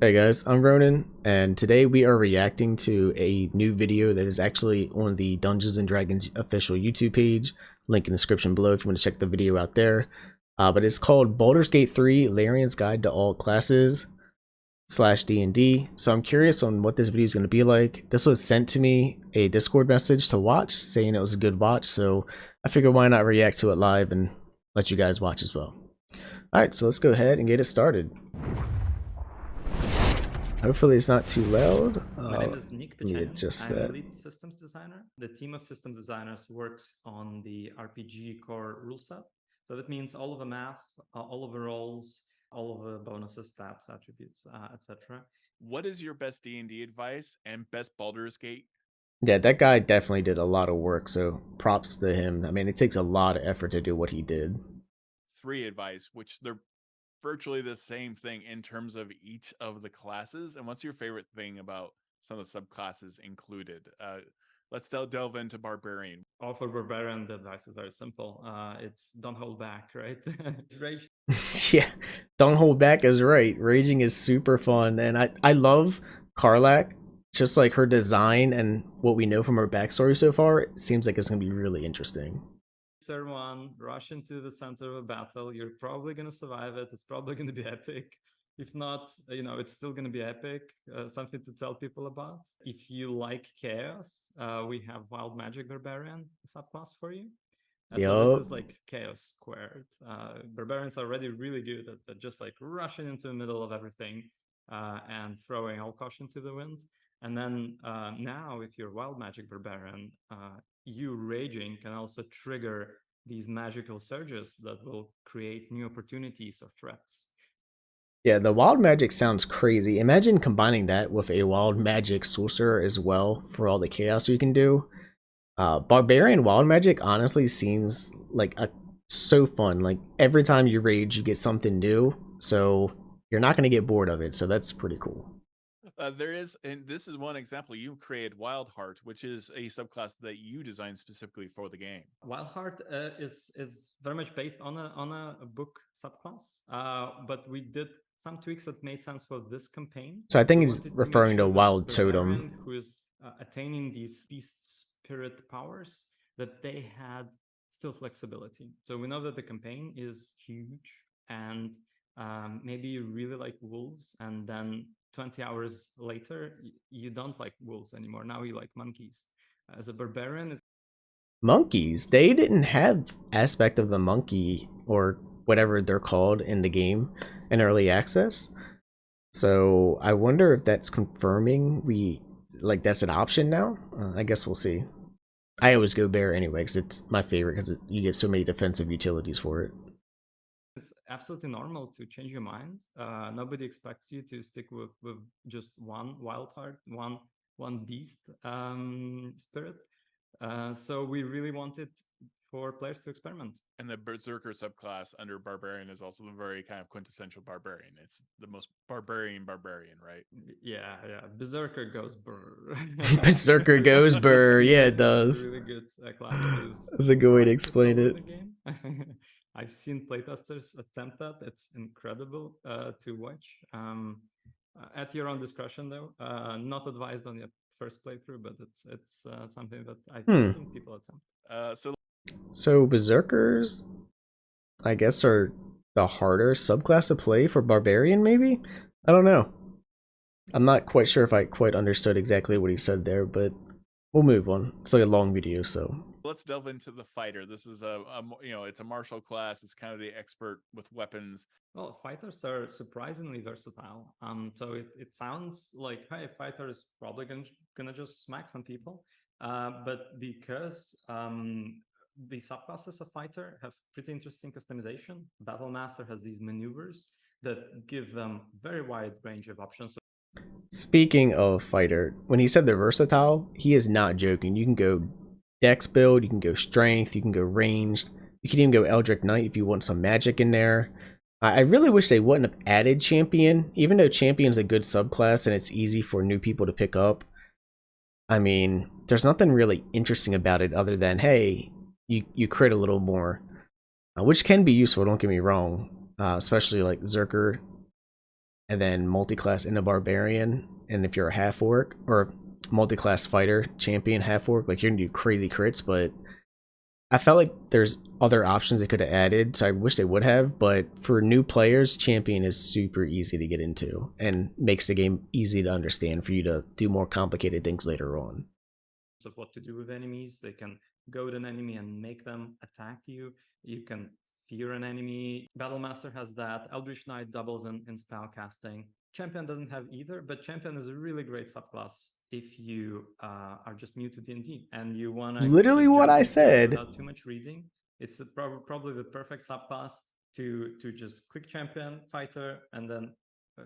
Hey guys, I'm Ronin, and today we are reacting to a new video that is actually on the Dungeons and Dragons official YouTube page. Link in the description below if you want to check the video out there. But it's called Baldur's Gate 3 Larian's Guide to All Classes / D&D. So I'm curious on what this video is going to be like. This was sent to me a Discord message to watch, saying it was a good watch, so I figured why not react to it live and let you guys watch as well. Alright, so let's go ahead and get it started. Hopefully it's not too loud. My name is Nick Let me Pechenio. adjust I'm a that. lead systems designer. The team of systems designers works on the RPG core rule set. So that means all of the math, all of the roles, all of the bonuses, stats, attributes, etc. What is your best D&D advice and best Baldur's Gate? Yeah, that guy definitely did a lot of work, so props to him. I mean, it takes a lot of effort to do what he did. 3 advice, which they're virtually the same thing in terms of each of the classes. And what's your favorite thing about some of the subclasses included? Let's delve into Barbarian. For Barbarian, the advice is very simple. It's don't hold back, right? Rage. Yeah, don't hold back is right. Raging is super fun, and I love Karlach. Just like her design and what we know from her backstory so far, it seems like it's gonna be really interesting. Turn one, rush into the center of a battle. You're probably going to survive it. It's probably going to be epic. If not, it's still going to be epic. Something to tell people about. If you like chaos, we have Wild Magic Barbarian subclass for you. So this Yup. is like chaos squared. Barbarians are already really good at just like rushing into the middle of everything and throwing all caution to the wind. And then now, if you're Wild Magic Barbarian, you raging can also trigger these magical surges that will create new opportunities or threats. Yeah, the wild magic sounds crazy. Imagine combining that with a wild magic sorcerer as well for all the chaos you can do. Barbarian wild magic honestly seems like so fun. Like every time you rage, you get something new, so you're not gonna get bored of it. So that's pretty cool. There is, and this is one example. You created Wildheart, which is a subclass that you designed specifically for the game. Wildheart is very much based on a book subclass, but we did some tweaks that made sense for this campaign. So I think We he's wanted to make referring to sure that wild Barbarian, totem. who is attaining these beast spirit powers, that they had still flexibility. So we know that the campaign is huge, and maybe you really like wolves, and then 20 hours later, you don't like wolves anymore. Now you like monkeys. As a barbarian, it's Monkeys. They didn't have aspect of the monkey or whatever they're called in the game in early access. So I wonder if that's confirming that's an option now. I guess we'll see. I always go bear anyway because it's my favorite because you get so many defensive utilities for it. it's absolutely normal to change your mind. Nobody expects you to stick with just one wild heart, one beast spirit. So we really wanted for players to experiment. And the Berserker subclass under Barbarian is also the very kind of quintessential Barbarian. It's the most barbarian, right? Yeah, Berserker goes burr. Berserker goes burr. Yeah, it It's a does. really good class That's a to good way to try to explain solo in it. the game. I've seen playtesters attempt that. It's incredible to watch. At your own discretion, though. Not advised on your first playthrough, but it's something that I've seen people attempt. So berserkers, I guess, are the harder subclass to play for barbarian. Maybe I don't know. I'm not quite sure if I quite understood exactly what he said there, but we'll move on. It's like a long video, so Let's delve into the fighter. This is it's a martial class. It's kind of the expert with weapons. Well, fighters are surprisingly versatile. So it sounds like, hey, fighter is probably gonna just smack some people. But because the subclasses of fighter have pretty interesting customization, Battle Master has these maneuvers that give them very wide range of options. speaking of fighter, when he said they're versatile, he is not joking. You can go dex build, you can go strength, you can go ranged, you can even go Eldritch Knight if you want some magic in there. I really wish they wouldn't have added champion, even though champion's a good subclass and it's easy for new people to pick up. I mean, there's nothing really interesting about it other than, hey, you crit a little more, which can be useful, don't get me wrong, especially like Zerker. and then multi-class in a Barbarian. And if you're a half-orc or multi-class fighter, champion, half-orc, like you're gonna do crazy crits, but I felt like there's other options they could have added, so I wish they would have, but for new players, champion is super easy to get into and makes the game easy to understand for you to do more complicated things later on. Of what to do with enemies. They can goad an enemy and make them attack you. You can fear an enemy. Battlemaster has that. Eldritch Knight doubles in spell casting. Champion doesn't have either, but Champion is a really great subclass if you are just new to D&D and you want to Literally what I said. without too much reading. It's probably the perfect subclass to just click Champion, Fighter, and then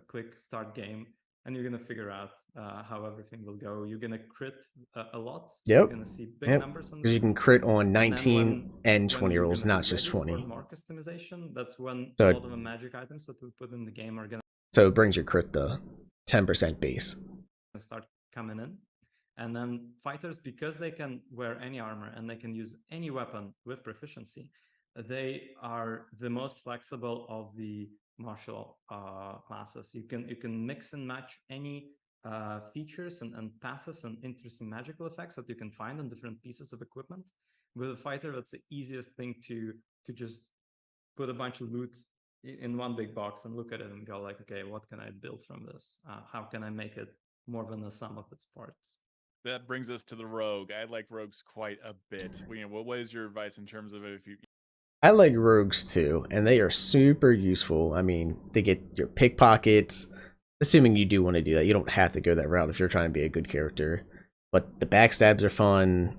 click Start Game. And you're gonna figure out how everything will go. You're gonna crit a lot. Yep. You're gonna see big numbers on because you can crit on 19 and 20 rolls, not just 20. More customization. That's when So a lot of the magic items that we put in the game are gonna. So it brings your crit the 10% base. Start coming in, and then fighters, because they can wear any armor and they can use any weapon with proficiency, they are the most flexible of the martial classes. You can mix and match any features and passives and interesting magical effects that you can find on different pieces of equipment. With a fighter, that's the easiest thing to just put a bunch of loot in one big box and look at it and go like, okay, what can I build from this? How can I make it more than the sum of its parts? That brings us to the rogue. I like rogues quite a bit. What is your advice in terms of if you? I like rogues too, and they are super useful. I mean, they get your pickpockets, assuming you do want to do that. You don't have to go that route if you're trying to be a good character. But the backstabs are fun.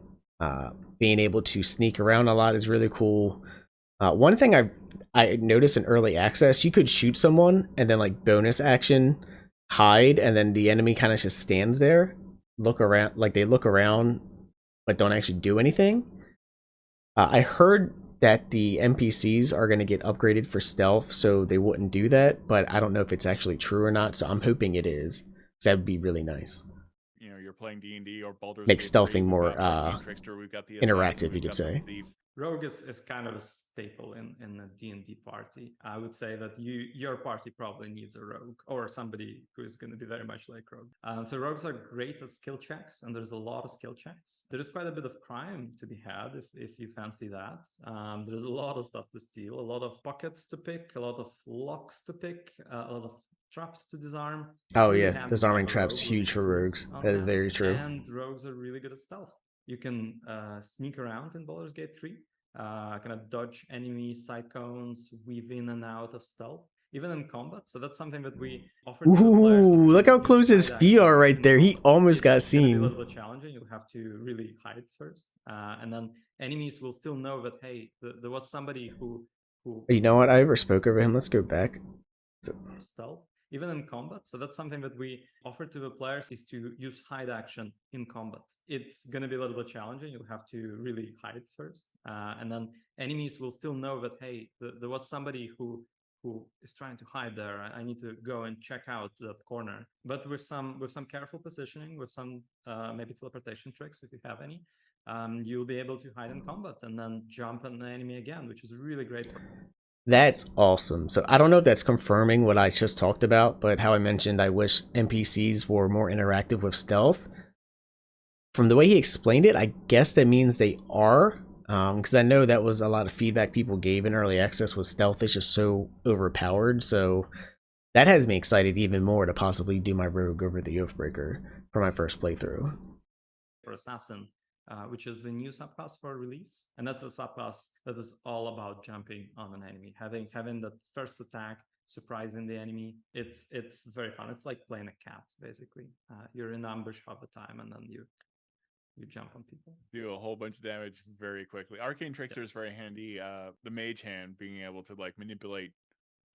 Being able to sneak around a lot is really cool. One thing I noticed in early access, you could shoot someone and then like bonus action hide, and then the enemy kind of just stands there, look around, like they look around but don't actually do anything. I heard that the NPCs are going to get upgraded for stealth, so they wouldn't do that, but I don't know if it's actually true or not, so I'm hoping it is, because that would be really nice. You're playing D&D or Baldur's Make Gate stealthing 3, more Trickster, we've got the interactive, you could say. Rogue is kind of a staple in a D&D party. I would say that your party probably needs a rogue or somebody who is going to be very much like rogue. So rogues are great at skill checks, and there's a lot of skill checks. There is quite a bit of crime to be had if you fancy that. There's a lot of stuff to steal, a lot of pockets to pick, a lot of locks to pick, a lot of traps to disarm. Oh yeah, disarming traps huge for rogues. That is very true. And rogues are really good at stealth. You can sneak around in Baldur's Gate 3, kind of dodge enemy side cones, weave in and out of stealth, even in combat. So that's something that we offer to the players. Ooh, look how close his feet are right there. He almost got seen. It's gonna be a little bit challenging. You'll have to really hide first, and then enemies will still know that hey, there was somebody who. You know what? I ever spoke over him. Let's go back. Stealth. Even in combat. So that's something that we offer to the players, is to use hide action in combat. It's going to be a little bit challenging. You'll have to really hide first. And then enemies will still know that, hey, there was somebody who is trying to hide there. I need to go and check out that corner. But with some careful positioning, with some maybe teleportation tricks, if you have any, you'll be able to hide in combat and then jump on the enemy again, which is really great. That's awesome. So I don't know if that's confirming what I just talked about, but how I mentioned I wish NPCs were more interactive with stealth. From the way he explained it, I guess that means they are, because I know that was a lot of feedback people gave in early access, was stealth is just so overpowered. So that has me excited even more to possibly do my rogue over the Oathbreaker for my first playthrough. For Assassin, which is the new subclass for release, and that's a subclass that is all about jumping on an enemy, having that first attack, surprising the enemy. It's very fun. It's like playing a cat, basically. You're in ambush half the time, and then you jump on people. Do a whole bunch of damage very quickly. Arcane Trickster is very handy. The Mage Hand, being able to like manipulate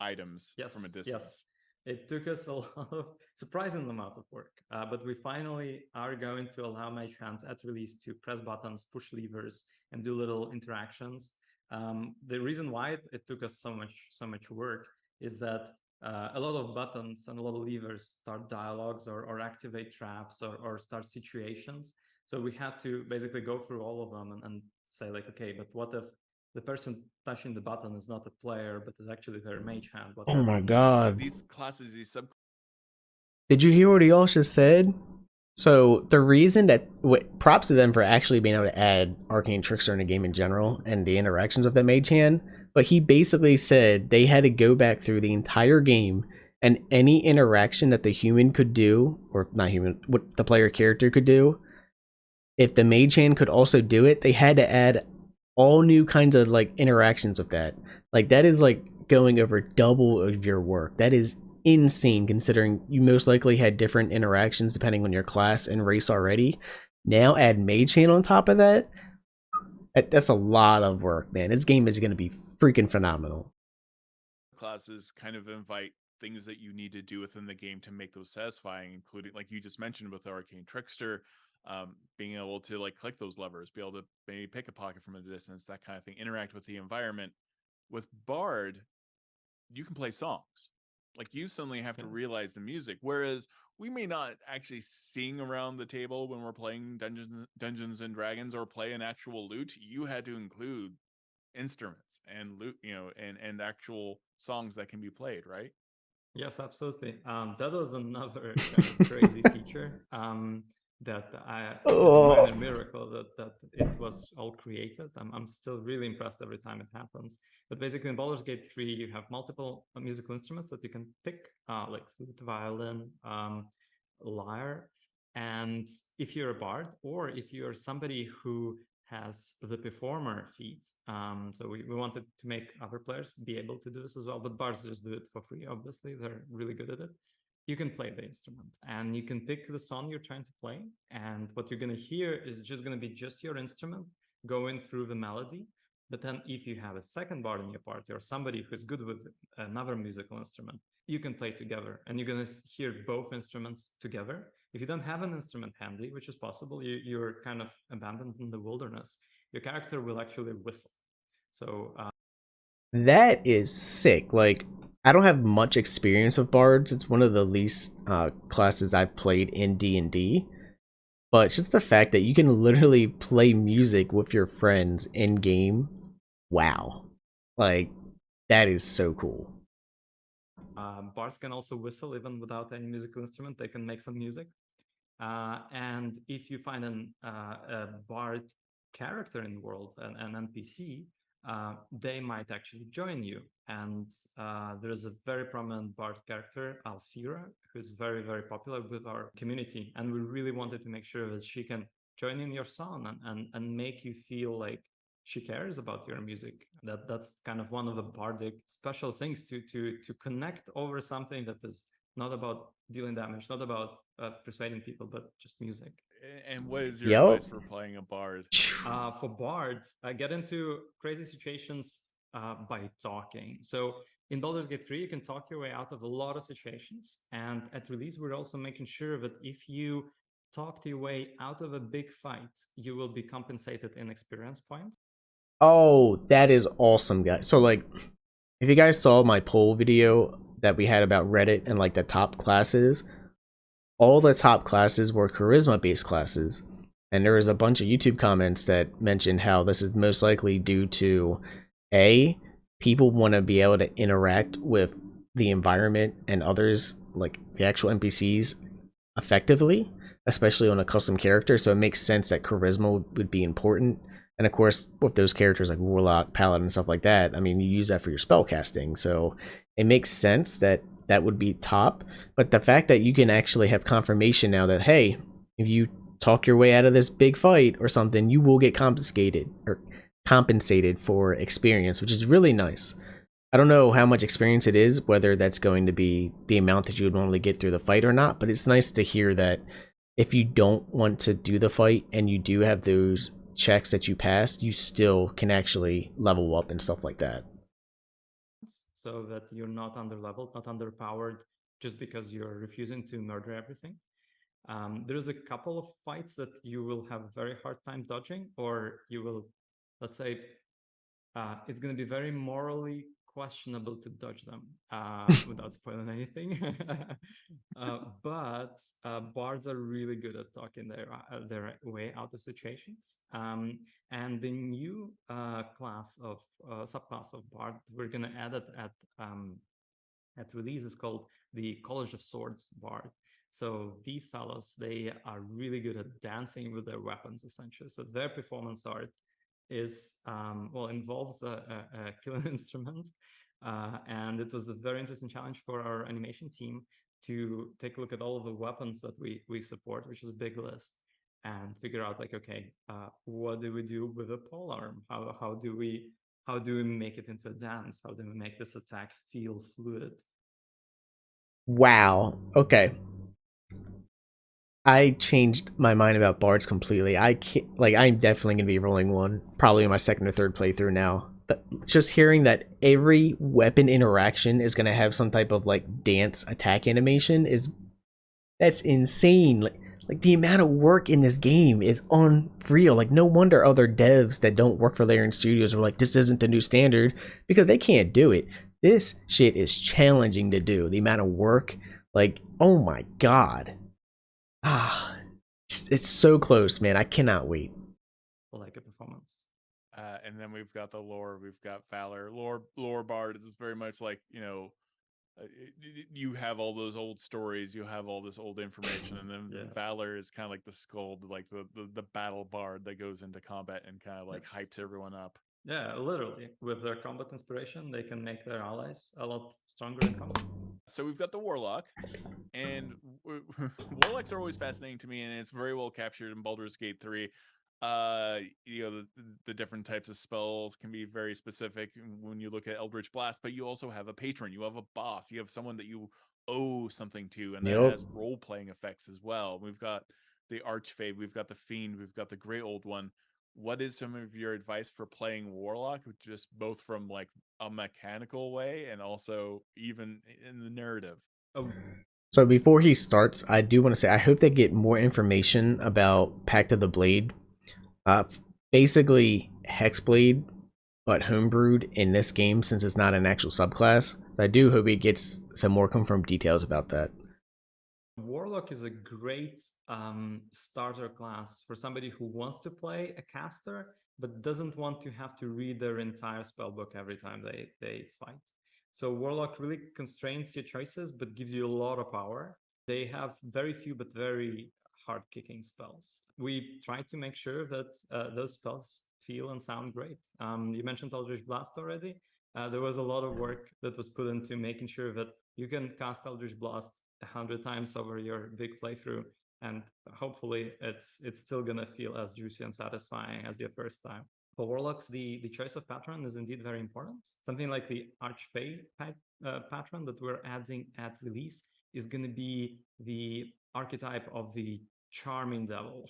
items from a distance. Yes. It took us a lot of surprising amount of work, but we finally are going to allow Mage Hand at release to press buttons, push levers, and do little interactions. The reason why it took us so much work is that a lot of buttons and a lot of levers start dialogues or activate traps or start situations. So we had to basically go through all of them and say like, okay, but what if the person touching the button is not a player, but is actually their mage hand. Oh my god. These classes, these sub. Did you hear what he all just said? So the reason that props to them for actually being able to add Arcane Trickster in a game in general and the interactions with the mage hand, but he basically said they had to go back through the entire game and any interaction that the human could do, or not human, what the player character could do, if the mage hand could also do it, they had to add all new kinds of like interactions with that. Like that is like going over double of your work. That is insane considering you most likely had different interactions depending on your class and race already. Now add mage hand on top of that. That's a lot of work, man. This game is going to be freaking phenomenal. Classes kind of invite things that you need to do within the game to make those satisfying, including like you just mentioned with Arcane Trickster, being able to like click those levers, be able to maybe pick a pocket from a distance, that kind of thing, interact with the environment. With Bard, you can play songs. Like you suddenly have to realize the music, whereas we may not actually sing around the table when we're playing Dungeons and Dragons or play an actual lute. You had to include instruments and lute, and actual songs that can be played, right? Yes, absolutely. That was another kind of crazy feature that is a minor miracle that it was all created. I'm still really impressed every time it happens. But basically in Baldur's Gate 3, you have multiple musical instruments that you can pick, like flute, violin, lyre. And if you're a bard, or if you're somebody who has the performer feat. So we wanted to make other players be able to do this as well, but bards just do it for free, obviously. They're really good at it. You can play the instrument and you can pick the song you're trying to play. And what you're going to hear is just going to be just your instrument going through the melody. But then if you have a second bard in your party or somebody who's good with another musical instrument, you can play together and you're going to hear both instruments together. If you don't have an instrument handy, which is possible, you're kind of abandoned in the wilderness, your character will actually whistle. So that is sick. Like, I don't have much experience with bards. It's one of the least classes I've played in D&D. But just the fact that you can literally play music with your friends in game, wow. Like, that is so cool. Bards can also whistle even without any musical instrument. They can make some music. And if you find a bard character in the world, an NPC, they might actually join you. And there's a very prominent bard character, Alfira, who's very, very popular with our community. And we really wanted to make sure that she can join in your song and make you feel like she cares about your music. That's kind of one of the bardic special things to connect over something that is not about dealing damage, not about persuading people, but just music. And what is your advice for playing a bard? For bard, I get into crazy situations by talking. So in Baldur's Gate 3, you can talk your way out of a lot of situations. And at release, we're also making sure that if you talk your way out of a big fight, you will be compensated in experience points. Oh, that is awesome, guys. So, like, if you guys saw my poll video that we had about Reddit and, like, the top classes, all the top classes were charisma-based classes. And there was a bunch of YouTube comments that mentioned how this is most likely due to, A, people want to be able to interact with the environment and others, like the actual NPCs, effectively, especially on a custom character. So it makes sense that charisma would be important. And of course, with those characters like Warlock, Paladin, and stuff like that, I mean, you use that for your spell casting. So it makes sense that that would be top. But the fact that you can actually have confirmation now that, hey, if you talk your way out of this big fight or something, you will get compensated for experience, which is really nice. I don't know how much experience it is, whether that's going to be the amount that you would normally get through the fight or not, but it's nice to hear that if you don't want to do the fight and you do have those checks that you passed, you still can actually level up and stuff like that. So that you're not under-leveled, not underpowered, just because you're refusing to murder everything. There's a couple of fights that you will have a very hard time dodging, or you will, let's say, it's going to be very morally questionable to dodge them without spoiling anything. But bards are really good at talking their way out of situations. And the new class of subclass of bard we're gonna add it at release is called the College of Swords bard. So these fellows, they are really good at dancing with their weapons, essentially. So their performance art is involves a killing instrument, and it was a very interesting challenge for our animation team to take a look at all of the weapons that we support, which is a big list, and figure out like, okay, what do we do with a polearm? How do we make it into a dance? How do we make this attack feel fluid? Wow. Okay. I changed my mind about bards completely. I can't, like, I'm definitely gonna be rolling one, probably in my second or third playthrough now. But just hearing that every weapon interaction is gonna have some type of like dance attack animation that's insane. Like the amount of work in this game is unreal. Like no wonder other devs that don't work for Larian Studios were like, this isn't the new standard, because they can't do it. This shit is challenging to do. The amount of work, like, oh my god. Ah, it's so close, man. I cannot wait. Like a performance. And then we've got the lore. We've got Valor. Lore bard is very much like, you know, you have all those old stories, you have all this old information, and then Yes. Valor is kind of like the skull, like the battle bard that goes into combat and kind of like Yes. hypes everyone up. Yeah, literally. With their combat inspiration, they can make their allies a lot stronger in combat. So we've got the Warlock, and Warlocks are always fascinating to me, and it's very well captured in Baldur's Gate 3. You know, the different types of spells can be very specific when you look at Eldritch Blast, but you also have a patron, you have a boss, you have someone that you owe something to, and that has role-playing effects as well. We've got the Archfey, we've got the Fiend, we've got the Great Old One. What is some of your advice for playing Warlock, just both from like a mechanical way and also even in the narrative? So before he starts, I do want to say I hope they get more information about Pact of the Blade. Basically Hexblade, but homebrewed in this game since it's not an actual subclass. So I do hope he gets some more confirmed details about that. Warlock is a great starter class for somebody who wants to play a caster but doesn't want to have to read their entire spellbook every time they fight. So Warlock really constrains your choices but gives you a lot of power. They have very few but very hard-kicking spells. We try to make sure that those spells feel and sound great. You mentioned Eldritch Blast already. There was a lot of work that was put into making sure that you can cast Eldritch Blast 100 times over your big playthrough, and hopefully it's still gonna feel as juicy and satisfying as your first time. For Warlocks, the choice of patron is indeed very important. Something like the Archfey patron that we're adding at release is going to be the archetype of the charming devil,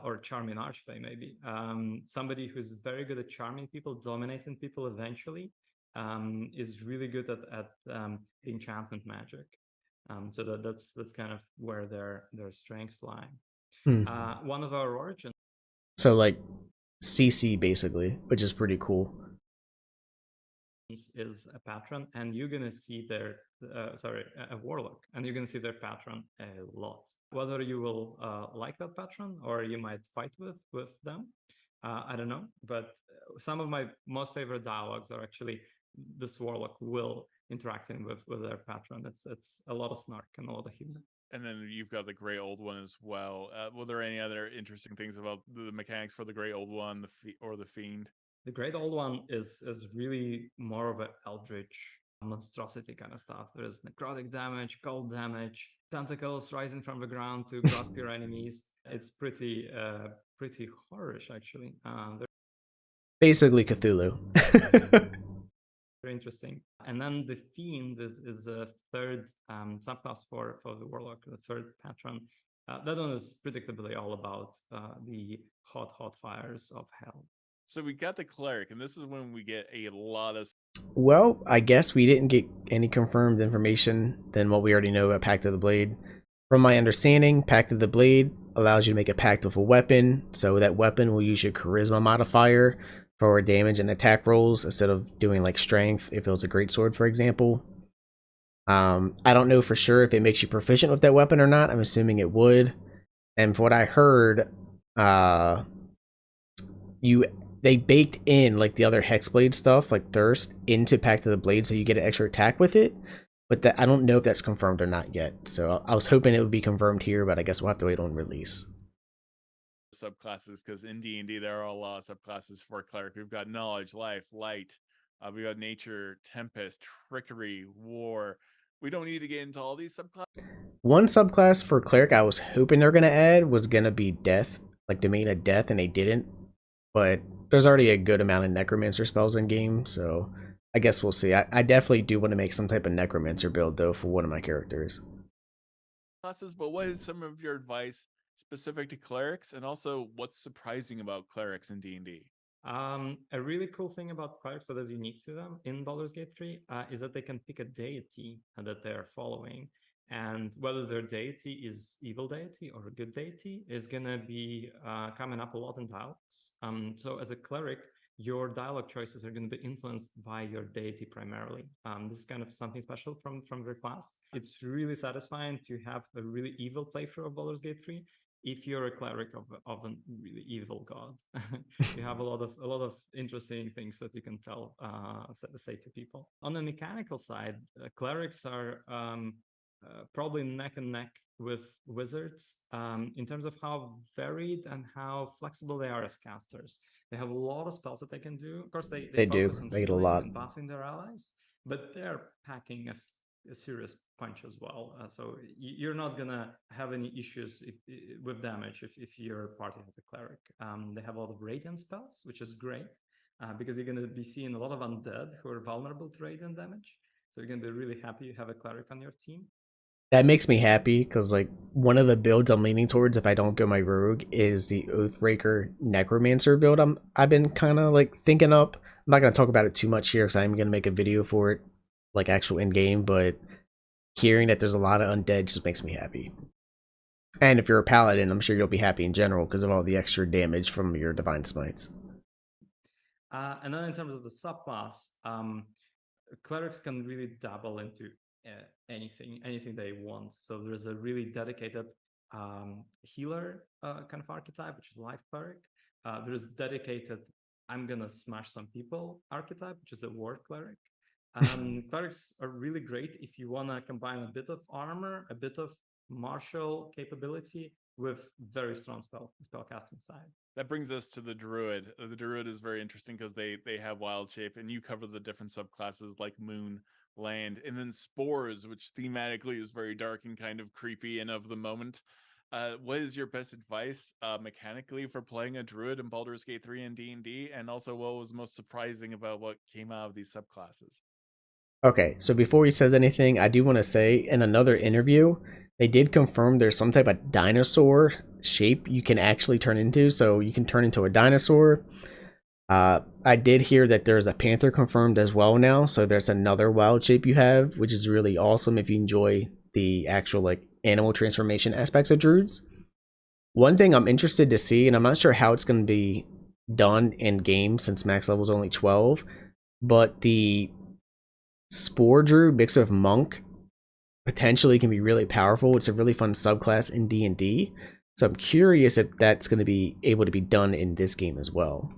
or charming Archfey maybe. Somebody who's very good at charming people, dominating people eventually, is really good at enchantment magic. So that's kind of where their strengths lie. One of our origins. So like CC basically, which is pretty cool. Is a patron, and you're gonna see their a warlock, and you're gonna see their patron a lot. Whether you will like that patron or you might fight with them, I don't know. But some of my most favorite dialogues are actually this warlock will interacting with their patron. It's a lot of snark and a lot of humor. And then you've got the Grey Old One as well. Were there any other interesting things about the mechanics for the Grey Old One, or the Fiend? The Great Old One is really more of an eldritch monstrosity kind of stuff. There is necrotic damage, cold damage, tentacles rising from the ground to grasp your enemies. It's pretty horrorish, actually. Basically Cthulhu. Very interesting. And then the Fiend is the third subclass for the Warlock, the third patron. That one is predictably all about the hot fires of hell. So we got the Cleric, and this is when we get a lot of... Well, I guess we didn't get any confirmed information than what we already know about Pact of the Blade. From my understanding, Pact of the Blade allows you to make a pact with a weapon, so that weapon will use your charisma modifier for damage and attack rolls instead of doing like strength if it was a greatsword, for example. I don't know for sure if it makes you proficient with that weapon or not. I'm assuming it would. And for what I heard, they baked in like the other Hexblade stuff, like Thirst, into Pact of the Blade, so you get an extra attack with it. But that I don't know if that's confirmed or not yet. So I was hoping it would be confirmed here, but I guess we'll have to wait on release. Subclasses, because in D&D there are a lot of subclasses for Cleric. We've got Knowledge, Life, Light. We've got Nature, Tempest, Trickery, War. We don't need to get into all these subclasses. One subclass for Cleric I was hoping they're going to add was going to be Death, like Domain of Death, and they didn't. But there's already a good amount of Necromancer spells in game, so I guess we'll see. I definitely do want to make some type of Necromancer build, though, for one of my characters. Classes, but what is some of your advice specific to Clerics, and also what's surprising about Clerics in D&D? A really cool thing about clerics that is unique to them in Baldur's Gate 3 is that they can pick a deity that they're following. And whether their deity is evil deity or a good deity is going to be coming up a lot in dialogues. So as a cleric, your dialogue choices are going to be influenced by your deity primarily. This is kind of something special from your class. It's really satisfying to have a really evil playthrough of Baldur's Gate 3 if you're a cleric of a really evil god. You have a lot of interesting things that you can say to people. On the mechanical side, clerics are probably neck and neck with wizards in terms of how varied and how flexible they are as casters. They have a lot of spells that they can do. Of course, they focus on get a healing lot. and buffing their allies, but they're packing a serious punch as well. So you're not gonna have any issues with damage if your party has a cleric. They have a lot of radiant spells, which is great because you're gonna be seeing a lot of undead who are vulnerable to radiant damage. So you're gonna be really happy you have a cleric on your team. That makes me happy because like one of the builds I'm leaning towards if I don't go my rogue is the Oathbreaker Necromancer build. I've been kind of like thinking up. I'm not gonna talk about it too much here because I'm gonna make a video for it, like actual in game. But hearing that there's a lot of undead just makes me happy. And if you're a paladin, I'm sure you'll be happy in general because of all the extra damage from your divine smites. And then in terms of the subclass, clerics can really dabble into anything they want. So there's a really dedicated healer kind of archetype, which is life cleric. There's dedicated I'm gonna smash some people archetype, which is a war cleric. Clerics are really great if you want to combine a bit of armor, a bit of martial capability with very strong spellcasting side. That brings us to the Druid. The Druid is very interesting because they have wild shape, and you cover the different subclasses like Moon, Land, and then Spores, which thematically is very dark and kind of creepy and of the moment. What is your best advice mechanically for playing a Druid in Baldur's Gate 3 and D&D? And also, what was most surprising about what came out of these subclasses? Okay, so before he says anything, I do want to say in another interview, they did confirm there's some type of dinosaur shape you can actually turn into. So you can turn into a dinosaur. I did hear that there's a panther confirmed as well now. So there's another wild shape you have, which is really awesome if you enjoy the actual like animal transformation aspects of druids. One thing I'm interested to see, and I'm not sure how it's going to be done in game since max level is only 12, but the Spore Druid mixed with Monk potentially can be really powerful. It's a really fun subclass in D&D. So I'm curious if that's going to be able to be done in this game as well.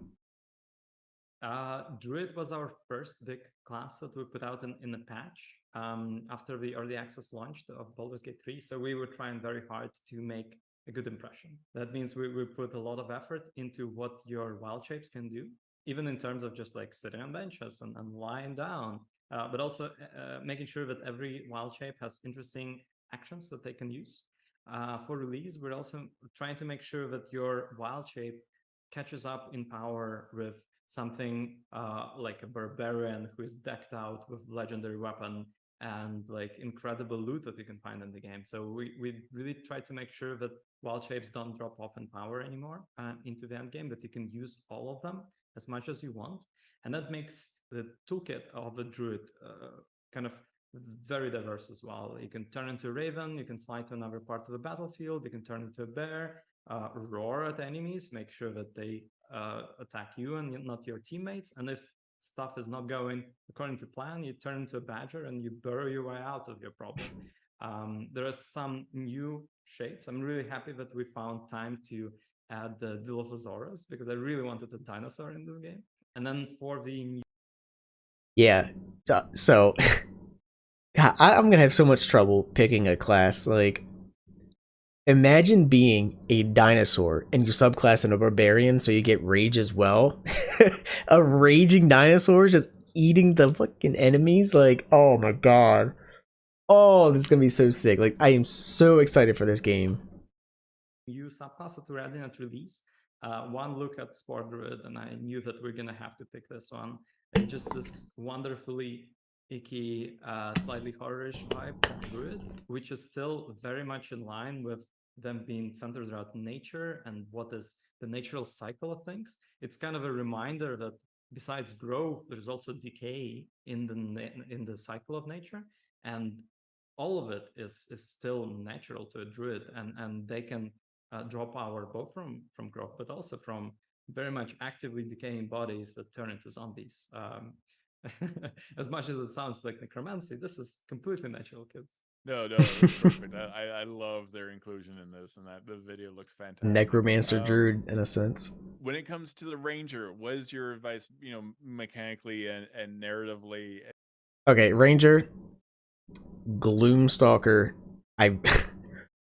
Druid was our first big class that we put out in the patch after the early access launch of Baldur's Gate 3. So we were trying very hard to make a good impression. That means we put a lot of effort into what your wild shapes can do, even in terms of just like sitting on benches and lying down, but also making sure that every wild shape has interesting actions that they can use. For release, we're also trying to make sure that your wild shape catches up in power with something like a barbarian who is decked out with legendary weapon and like incredible loot that you can find in the game. So we really try to make sure that wild shapes don't drop off in power anymore into the end game, that you can use all of them as much as you want. And that makes the toolkit of the druid kind of very diverse as well. You can turn into a raven, you can fly to another part of the battlefield, you can turn into a bear, roar at enemies, make sure that they attack you and not your teammates. And if stuff is not going according to plan, you turn into a badger and you burrow your way out of your problem. There are some new shapes. I'm really happy that we found time to add the Dilophosaurus because I really wanted a dinosaur in this game. And then for the new... Yeah. So God, I'm gonna have so much trouble picking a class. Like, imagine being a dinosaur and you subclass in a barbarian, so you get rage as well. A raging dinosaur just eating the fucking enemies. Like, oh my god. Oh, this is gonna be so sick. Like, I am so excited for this game. new subclass that we're adding at release. One look at Sport Druid, and I knew that we're gonna have to pick this one. It's just this wonderfully icky, slightly horrorish vibe of Druid, which is still very much in line with them being centered around nature and what is the natural cycle of things. It's kind of a reminder that besides growth, there's also decay in the cycle of nature, and all of it is still natural to a druid, and they can draw power both from growth, but also from very much actively decaying bodies that turn into zombies. As much as it sounds like necromancy, this is completely natural, kids. No, it looks perfect. I love their inclusion in this, and that the video looks fantastic. Necromancer Druid, in a sense. When it comes to the Ranger, what is your advice, mechanically and narratively? Okay, Ranger, Gloomstalker. I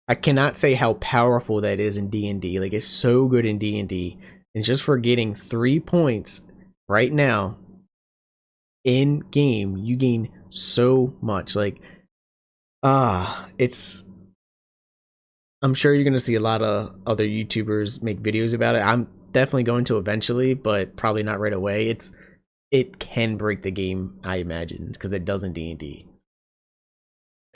I cannot say how powerful that is in D&D. Like, it's so good in D&D. And just for getting 3 points right now in game, you gain so much. Like, it's... I'm sure you're going to see a lot of other YouTubers make videos about it. I'm definitely going to eventually, but probably not right away. It can break the game, I imagine, because it does in D&D.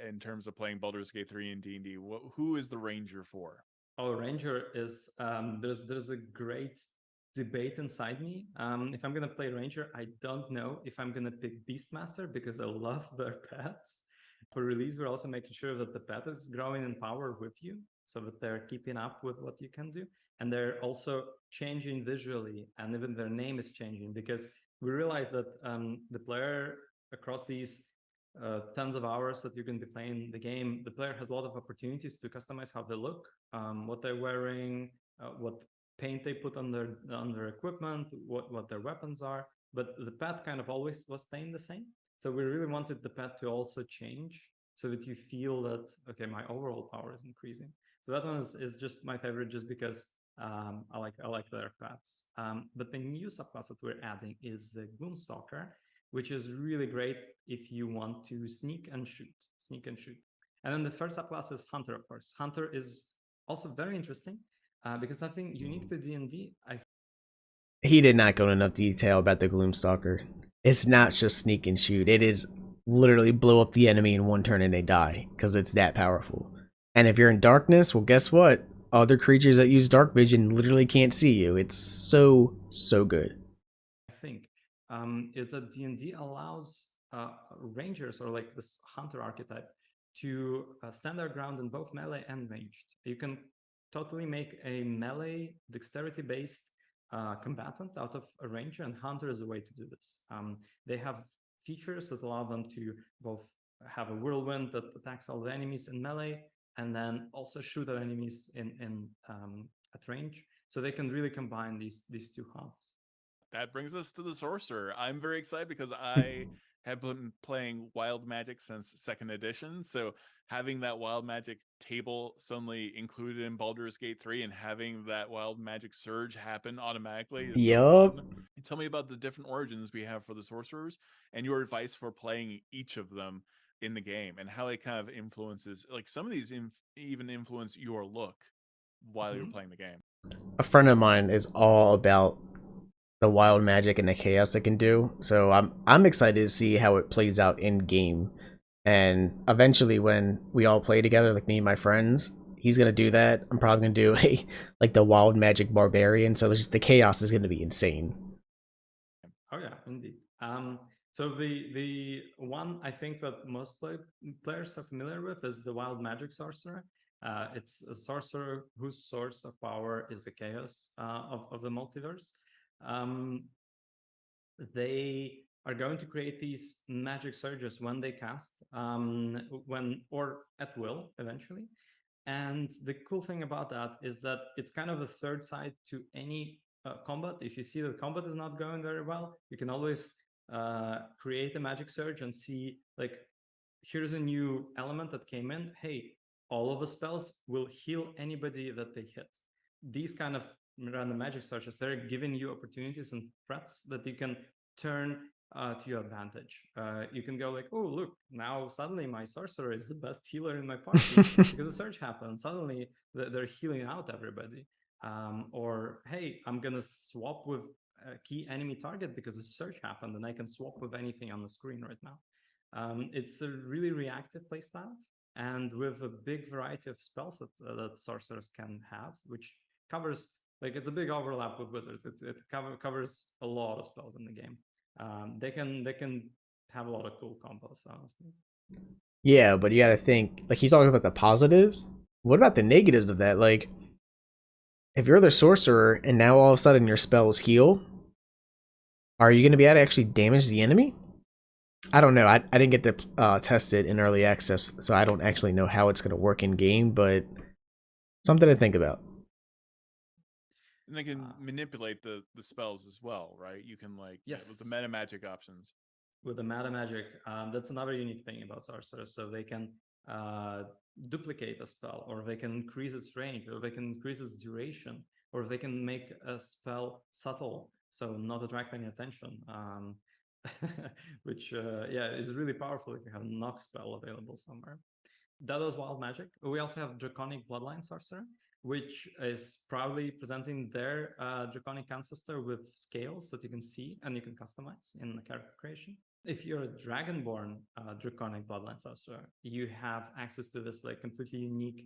In terms of playing Baldur's Gate 3 and D&D, who is the Ranger for? Oh, Ranger is there's a great debate inside me. If I'm gonna play Ranger, I don't know if I'm gonna pick Beastmaster because I love their pets. For release, we're also making sure that the pet is growing in power with you, so that they're keeping up with what you can do, and they're also changing visually, and even their name is changing because we realize that the player across these tons of hours that you're going to be playing the game, the player has a lot of opportunities to customize how they look, what they're wearing, what paint they put on their equipment, what their weapons are. But the pet kind of always was staying the same. So we really wanted the pet to also change so that you feel that, okay, my overall power is increasing. So that one is just my favorite, just because I like their pets. But the new subclass that we're adding is the Gloomstalker, which is really great if you want to sneak and shoot. And then the first subclass is Hunter, of course. Hunter is also very interesting because something unique to D&D. He did not go into enough detail about the Gloomstalker. It's not just sneak and shoot. It is literally blow up the enemy in one turn and they die, because it's that powerful. And if you're in darkness, well, guess what? Other creatures that use dark vision literally can't see you. It's so good. I think is that D&D allows rangers, or like this hunter archetype, to stand their ground in both melee and ranged. You can totally make a melee dexterity based combatant out of a ranger, and hunter is a way to do this. They have features that allow them to both have a whirlwind that attacks all the enemies in melee, and then also shoot at enemies at range. So they can really combine these two hubs. That brings us to the Sorcerer. I'm very excited because I have been playing Wild Magic since 2nd edition. So having that Wild Magic table suddenly included in Baldur's Gate 3 and having that Wild Magic surge happen automatically is so fun. And tell me about the different origins we have for the Sorcerers and your advice for playing each of them in the game, and how it kind of influences, like some of these even influence your look while you're playing the game. A friend of mine is all about the wild magic and the chaos it can do, so I'm excited to see how it plays out in game. And eventually, when we all play together, like me and my friends, he's gonna do that. I'm probably gonna do a like the wild magic barbarian. So there's just the chaos is gonna be insane. Oh yeah, indeed. So the one I think that most players are familiar with is the wild magic sorcerer, It's a sorcerer whose source of power is the chaos of the multiverse. They are going to create these magic surges when they cast, or at will eventually. And the cool thing about that is that it's kind of the third side to any combat. If you see that combat is not going very well, you can always create a magic surge and see, like, here's a new element that came in. Hey, all of the spells will heal anybody that they hit. These kind of random magic surges, they're giving you opportunities and threats that you can turn to your advantage. You can go like, oh, look, now suddenly my sorcerer is the best healer in my party because a surge happened. Suddenly they're healing out everybody. Or, hey, I'm going to swap with a key enemy target because a surge happened and I can swap with anything on the screen right now. It's a really reactive playstyle, and with a big variety of spells that sorcerers can have, which covers, like, it's a big overlap with wizards. It covers a lot of spells in the game. They can have a lot of cool combos, honestly. Yeah, but you gotta think, like, you talking about the positives. What about the negatives of that? Like, if you're the sorcerer and now all of a sudden your spells heal, are you gonna be able to actually damage the enemy? I don't know. I didn't get to test it in early access, so I don't actually know how it's gonna work in game, but something to think about. And they can manipulate the spells as well, right? You can, like, Yes, with the meta magic options. With the meta magic, that's another unique thing about sorcerers. So they can duplicate a spell, or they can increase its range, or they can increase its duration, or they can make a spell subtle, so not attracting attention. Which is really powerful if you have a knock spell available somewhere. That was wild magic. We also have Draconic Bloodline Sorcerer, which is proudly presenting their Draconic Ancestor with scales that you can see and you can customize in the character creation. If you're a Dragonborn Draconic Bloodline Sorcerer, you have access to this, like, completely unique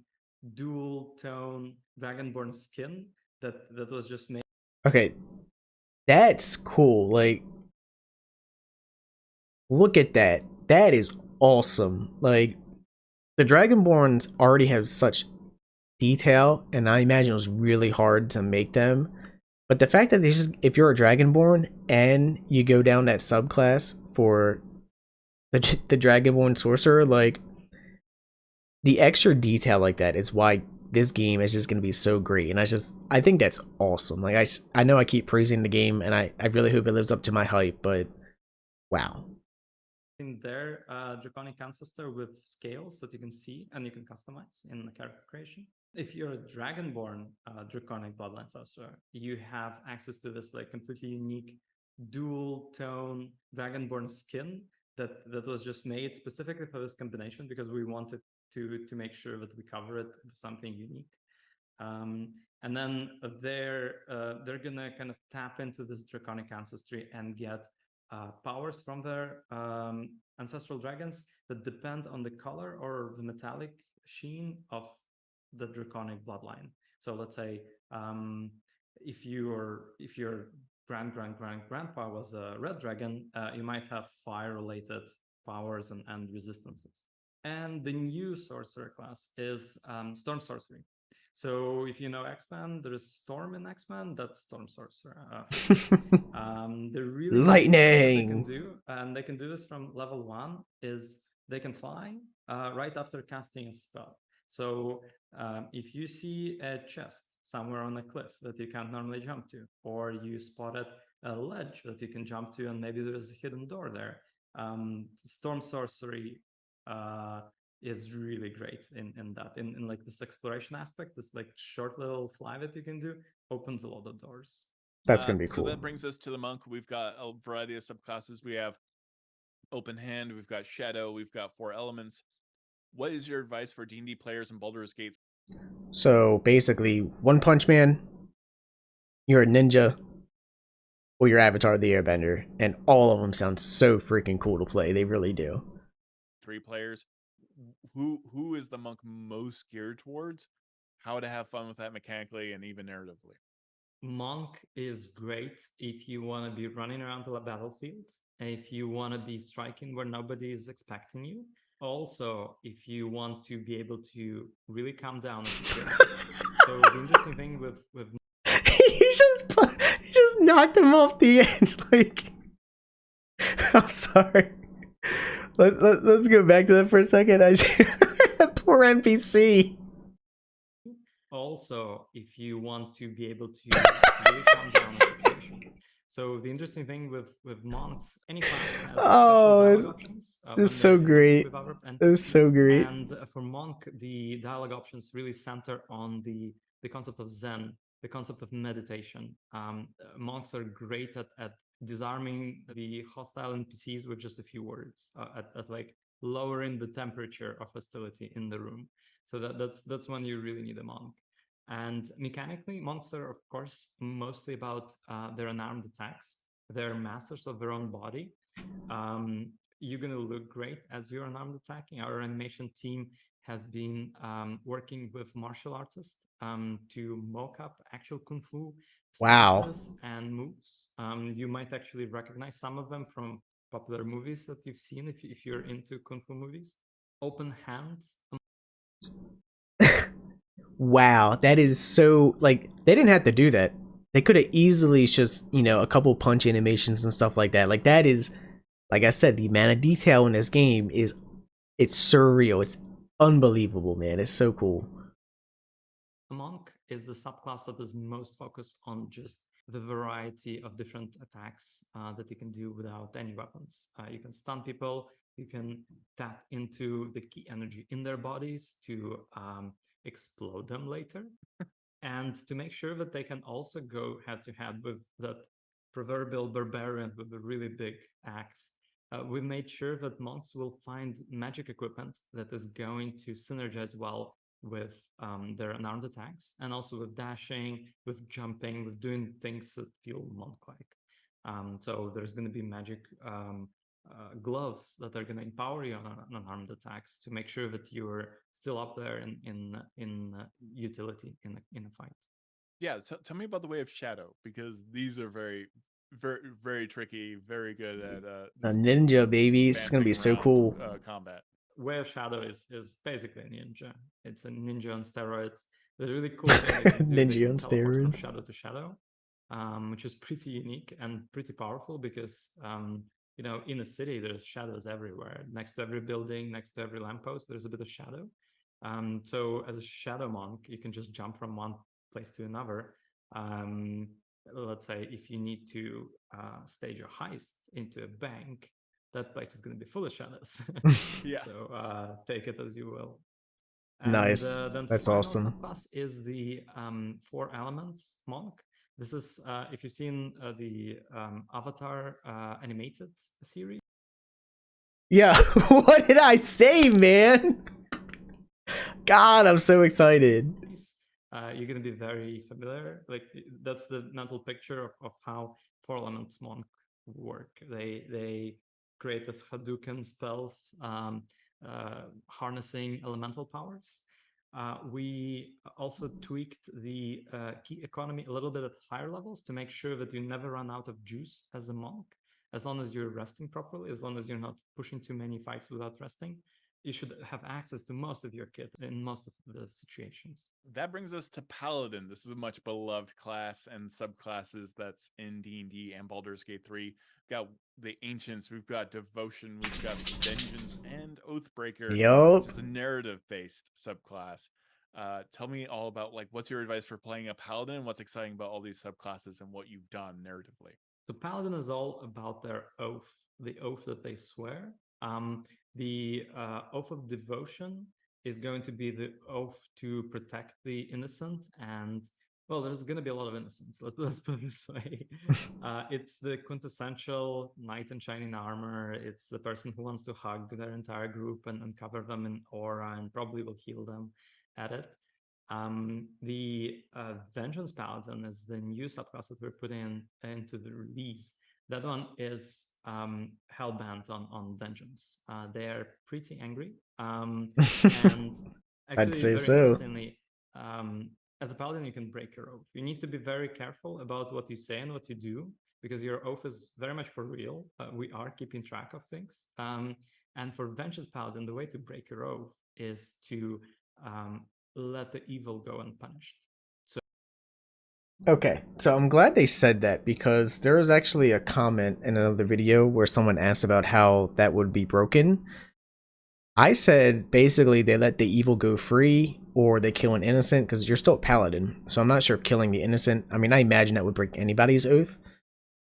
dual tone Dragonborn skin that was just made. Okay, that's cool. Like, look at that. That is awesome. Like, the Dragonborns already have such detail, and I imagine it was really hard to make them. But the fact that they just, if you're a Dragonborn and you go down that subclass for the Dragonborn Sorcerer, like, the extra detail like that is why this game is just going to be so great. And I think that's awesome. Like, I know I keep praising the game, and I really hope it lives up to my hype, but wow. In their Draconic Ancestor with scales that you can see and you can customize in the character creation. If you're a Dragonborn Draconic Bloodline Sorcerer, you have access to this, like, completely unique dual tone Dragonborn skin that was just made specifically for this combination because we wanted to make sure that we cover it with something unique. And then they're gonna kind of tap into this Draconic ancestry and get powers from their ancestral dragons that depend on the color or the metallic sheen of the Draconic bloodline. So let's say if your grandpa was a red dragon, you might have fire-related powers and resistances. And the new sorcerer class is Storm Sorcery. So if you know X-Men, there is Storm in X-Men, that's Storm Sorcerer. The really Lightning! they can do, and they can do this from level 1, is they can fly right after casting a spell. So if you see a chest somewhere on a cliff that you can't normally jump to, or you spotted a ledge that you can jump to and maybe there's a hidden door there, Storm Sorcery is really great in that. In like this exploration aspect, this, like, short little fly that you can do opens a lot of doors. That's gonna be cool. So that brings us to the monk. We've got a variety of subclasses. We have open hand, we've got shadow, we've got 4 elements. What is your advice for D&D players in Baldur's Gate? So basically, One Punch Man, you're a ninja, or your Avatar the Airbender, and all of them sound so freaking cool to play. They really do. 3 players. Who is the monk most geared towards? How to have fun with that mechanically and even narratively? Monk is great if you want to be running around the battlefield, if you want to be striking where nobody is expecting you, Also, if you want to be able to really calm down a situation. So the interesting thing with He just knocked him off the edge. Like, I'm sorry. Let's go back to that for a second. That poor NPC. Also, if you want to be able to really calm down a situation. So the interesting thing with monks, any class has special dialogue options. It's so great. It's so great. And for monk, the dialogue options really center on the concept of Zen, the concept of meditation. Monks are great at disarming the hostile NPCs with just a few words, at like lowering the temperature of hostility in the room. So that's when you really need a monk. And mechanically, monks are, of course, mostly about their unarmed attacks. They're masters of their own body. You're going to look great as you're unarmed attacking. Our animation team has been working with martial artists to mock up actual kung fu stances and moves. You might actually recognize some of them from popular movies that you've seen if you're into kung fu movies. Open hands. Wow, that is so, like, they didn't have to do that. They could have easily just, you know, a couple punch animations and stuff like that. Like, that is, like I said, the amount of detail in this game it's surreal. It's unbelievable, man. It's so cool. A monk is the subclass that is most focused on just the variety of different attacks that you can do without any weapons. You can stun people, you can tap into the key energy in their bodies to explode them later, and to make sure that they can also go head to head with that proverbial barbarian with a really big axe. We made sure that monks will find magic equipment that is going to synergize well with their unarmed attacks, and also with dashing, with jumping, with doing things that feel monk-like. So there's going to be magic gloves that are going to empower you on unarmed attacks to make sure that you're still up there in utility in a fight. Yeah, tell me about the Way of Shadow, because these are very, very tricky, very good at A ninja, baby. It's gonna be so cool. Combat. Way of Shadow is basically a ninja. It's a ninja on steroids. The really cool thing they can do, they Ninja can on teleport from steroids. shadow to shadow, which is pretty unique and pretty powerful because you know, in a city there's shadows everywhere. Next to every building, next to every lamppost, there's a bit of shadow. So as a shadow monk, you can just jump from one place to another. Let's say if you need to stage a heist into a bank, that place is going to be full of shadows. Yeah. So take it as you will. And nice. Then That's final awesome. subclass is the 4 elements monk. This is if you've seen the Avatar animated series. Yeah, what did I say, man? God, I'm so excited. You're going to be very familiar. Like, that's the mental picture of how 4 elements monk work. They create this Hadouken spells, harnessing elemental powers. We also tweaked the key economy a little bit at higher levels to make sure that you never run out of juice as a monk, as long as you're resting properly, as long as you're not pushing too many fights without resting. You should have access to most of your kit in most of the situations. That brings us to Paladin. This is a much beloved class and subclasses that's in D&D and Baldur's Gate 3. We've got the Ancients, we've got Devotion, we've got Vengeance, and Oathbreaker. Yup. Which is a narrative-based subclass. Tell me all about, like, what's your advice for playing a Paladin? What's exciting about all these subclasses and what you've done narratively? So Paladin is all about their oath, the oath that they swear. The oath of devotion is going to be the oath to protect the innocent, and well, there's going to be a lot of innocence. Let's put it this way. It's the quintessential knight in shining armor. It's the person who wants to hug their entire group and cover them in aura and probably will heal them at it. The Vengeance Paladin is the new subclass that we're putting into the release. That one is hell-bent on vengeance. They're pretty angry. And actually, I'd say very so. interestingly, as a paladin, you can break your oath. You need to be very careful about what you say and what you do, because your oath is very much for real. We are keeping track of things. And for Vengeance Paladin, the way to break your oath is to let the evil go unpunished. Okay, so I'm glad they said that, because there was actually a comment in another video where someone asked about how that would be broken. I said basically they let the evil go free, or they kill an innocent, because you're still a paladin. So I'm not sure if killing the innocent, I mean, I imagine that would break anybody's oath.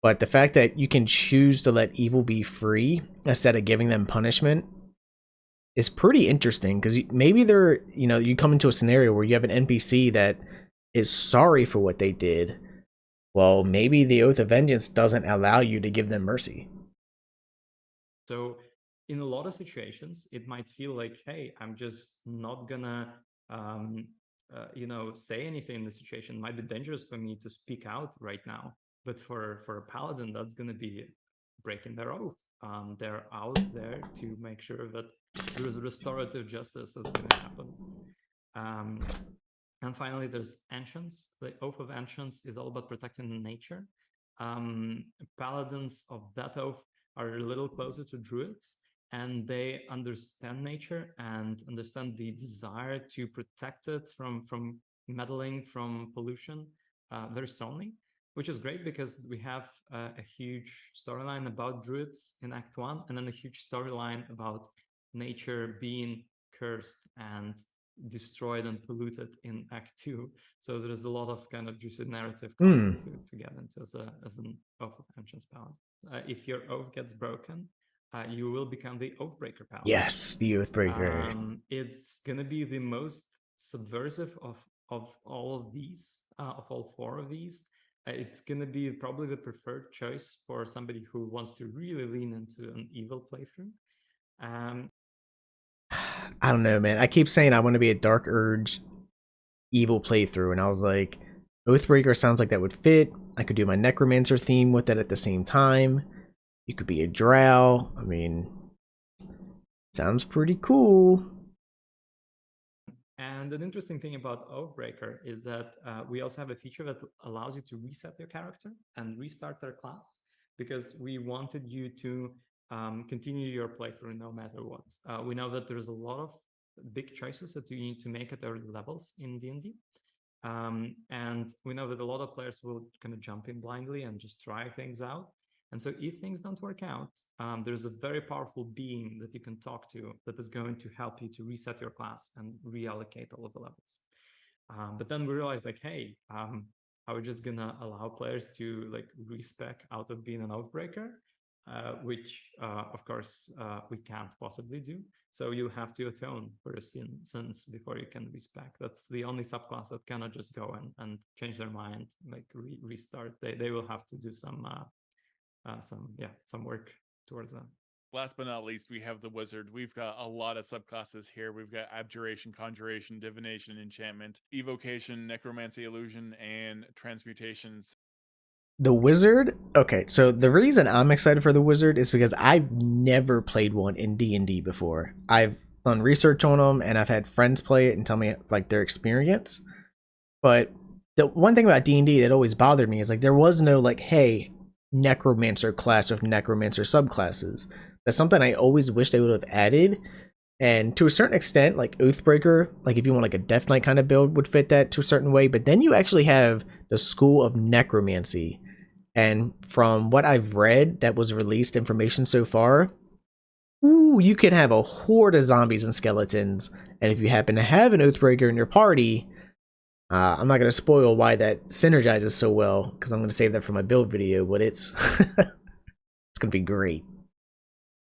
But the fact that you can choose to let evil be free instead of giving them punishment is pretty interesting, because maybe they're, you come into a scenario where you have an NPC that is sorry for what they did. Well, maybe the Oath of Vengeance doesn't allow you to give them mercy. So in a lot of situations, it might feel like, hey, I'm just not gonna, say anything in the situation. It might be dangerous for me to speak out right now. But for a paladin, that's gonna be breaking their oath. They're out there to make sure that there is restorative justice that's gonna happen. And finally, there's Ancients. The Oath of Ancients is all about protecting nature. Paladins of that oath are a little closer to Druids, and they understand nature and understand the desire to protect it from meddling, from pollution very strongly, which is great because we have a huge storyline about Druids in Act 1, and then a huge storyline about nature being cursed and destroyed and polluted in Act 2. So there's a lot of kind of juicy narrative content to get into as an Oath of Ancients Paladin. If your oath gets broken, you will become the Oathbreaker Paladin. Yes, the Oathbreaker. It's gonna be the most subversive of all of these, of all four of these. It's gonna be probably the preferred choice for somebody who wants to really lean into an evil playthrough. I don't know, man. I keep saying I want to be a Dark Urge evil playthrough, and I was like, Oathbreaker sounds like that would fit. I could do my Necromancer theme with it at the same time. You could be a Drow. I mean, sounds pretty cool. And an interesting thing about Oathbreaker is that we also have a feature that allows you to reset your character and restart their class, because we wanted you to continue your playthrough no matter what. We know that there's a lot of big choices that you need to make at early levels in D&D. And we know that a lot of players will kind of jump in blindly and just try things out. And so if things don't work out, there's a very powerful being that you can talk to that is going to help you to reset your class and reallocate all of the levels. But then we realized, like, hey, are we just gonna allow players to like respec out of being an Oathbreaker? Which, of course, we can't possibly do. So you have to atone for your sins before you can respec. That's the only subclass that cannot just go and change their mind, like restart. They will have to do some work towards that. Last but not least, we have the Wizard. We've got a lot of subclasses here. We've got Abjuration, Conjuration, Divination, Enchantment, Evocation, Necromancy, Illusion, and Transmutations. The Wizard? Okay, so the reason I'm excited for the Wizard is because I've never played one in D&D before. I've done research on them, and I've had friends play it and tell me like their experience. But the one thing about D&D that always bothered me is like there was no like, hey, Necromancer class or Necromancer subclasses. That's something I always wish they would have added. And to a certain extent, like Oathbreaker, like if you want like a Death Knight kind of build, would fit that to a certain way. But then you actually have the School of Necromancy. And from what I've read that was released information so far, ooh, you can have a horde of zombies and skeletons. And if you happen to have an Oathbreaker in your party, I'm not going to spoil why that synergizes so well, because I'm going to save that for my build video, but it's it's going to be great.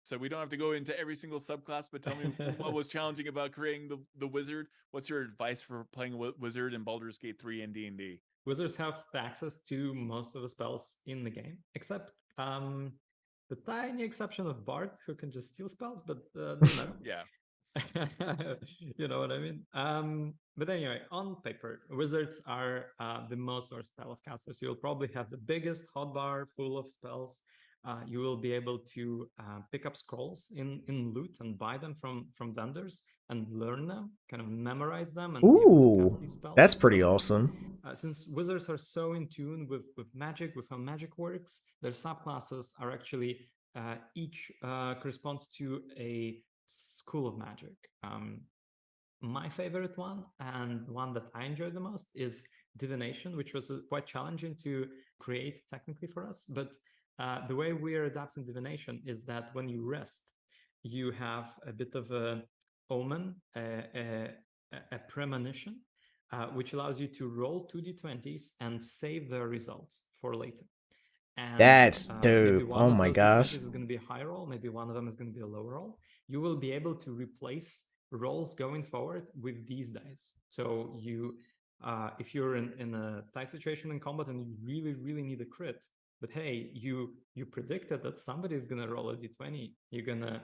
So we don't have to go into every single subclass, but tell me what was challenging about creating the Wizard. What's your advice for playing Wizard in Baldur's Gate 3 and D&D? Wizards have access to most of the spells in the game, except the tiny exception of Bard, who can just steal spells, but doesn't matter. Yeah. You know what I mean? But anyway, on paper, wizards are the most versatile of casters. You'll probably have the biggest hotbar full of spells. You will be able to pick up scrolls in loot and buy them from vendors and learn them, kind of memorize them, and be able to cast these spells. That's pretty awesome. Since wizards are so in tune with magic, with how magic works, their subclasses are actually each corresponds to a school of magic. My favorite one, and one that I enjoy the most, is divination, which was quite challenging to create technically for us. But the way we are adapting divination is that when you rest, you have a bit of a omen, a premonition, which allows you to roll 2d20s and save the results for later. And That's maybe dope. one Oh of my those gosh. d20s is going to be a high roll, maybe one of them is going to be a low roll. You will be able to replace rolls going forward with these dice. So you, if you're in a tight situation in combat and you really need a crit, but hey, you predicted that somebody is gonna roll a d20, you're gonna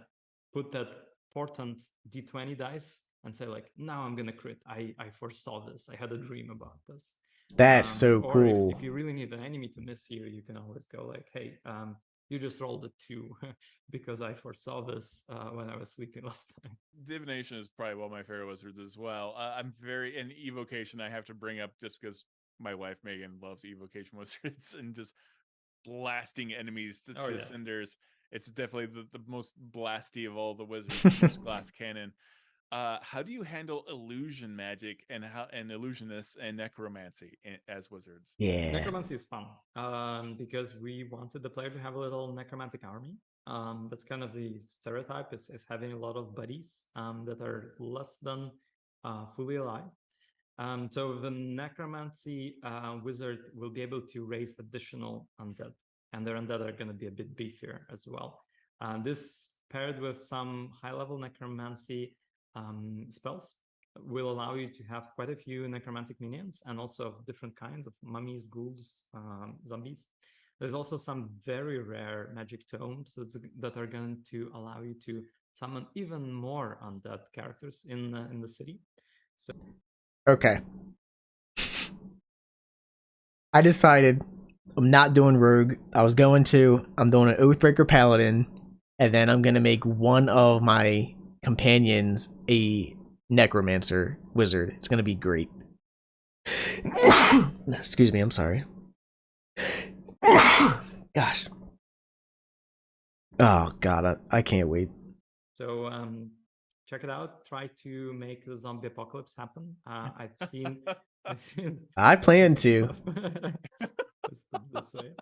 put that portent d20 dice and say like, now I'm gonna crit. I foresaw this. I had a dream about this. That's so or cool. if you really need an enemy to miss you can always go like, hey, you just rolled a 2 because I foresaw this when I was sleeping last time. Divination is probably one of my favorite wizards as well. I'm very in evocation. I have to bring up just because my wife Megan loves evocation wizards and just blasting enemies to cinders. It's definitely the most blasty of all the wizards in first class canon. How do you handle illusion magic and illusionists and necromancy as wizards? Yeah. Necromancy is fun because we wanted the player to have a little necromantic army. That's kind of the stereotype, is having a lot of buddies that are less than fully alive. So the necromancy wizard will be able to raise additional undead, and their undead are going to be a bit beefier as well. This paired with some high-level necromancy spells will allow you to have quite a few necromantic minions, and also different kinds of mummies, ghouls, zombies. There's also some very rare magic tomes that are going to allow you to summon even more undead characters in the city. So Okay. I decided I'm not doing rogue. I'm doing an Oathbreaker Paladin, and then I'm gonna make one of my companions a necromancer wizard. It's gonna be great. Excuse me, I'm sorry. Gosh. Oh god, I can't wait. So check it out. Try to make the zombie apocalypse happen. I've seen. I plan to. Let's put it this way.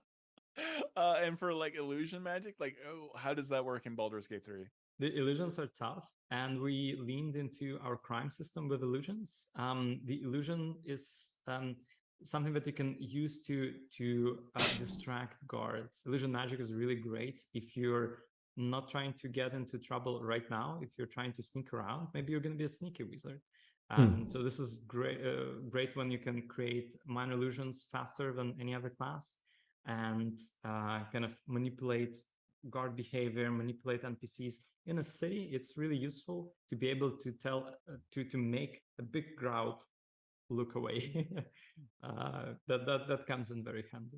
And for like illusion magic, like, how does that work in Baldur's Gate 3? The illusions are tough, and we leaned into our crime system with illusions. The illusion is something that you can use to distract guards. Illusion magic is really great if you're not trying to get into trouble right now. If you're trying to sneak around, maybe you're going to be a sneaky wizard. So this is great, great when you can create minor illusions faster than any other class, and kind of manipulate guard behavior, manipulate NPCs. In a city, it's really useful to be able to tell to make a big crowd look away. That comes in very handy.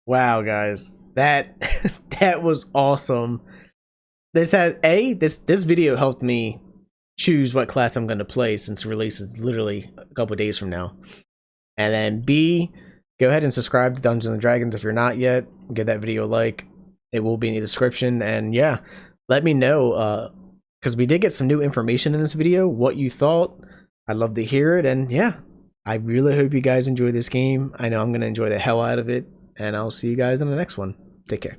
Wow, guys, that that was awesome. This video helped me choose what class I'm going to play, since release is literally a couple days from now. And then B, go ahead and subscribe to Dungeons and Dragons if you're not yet. Give that video a like. It will be in the description. And yeah, let me know, because we did get some new information in this video, what you thought. I'd love to hear it. And yeah, I really hope you guys enjoy this game. I know I'm going to enjoy the hell out of it. And I'll see you guys in the next one. Take care.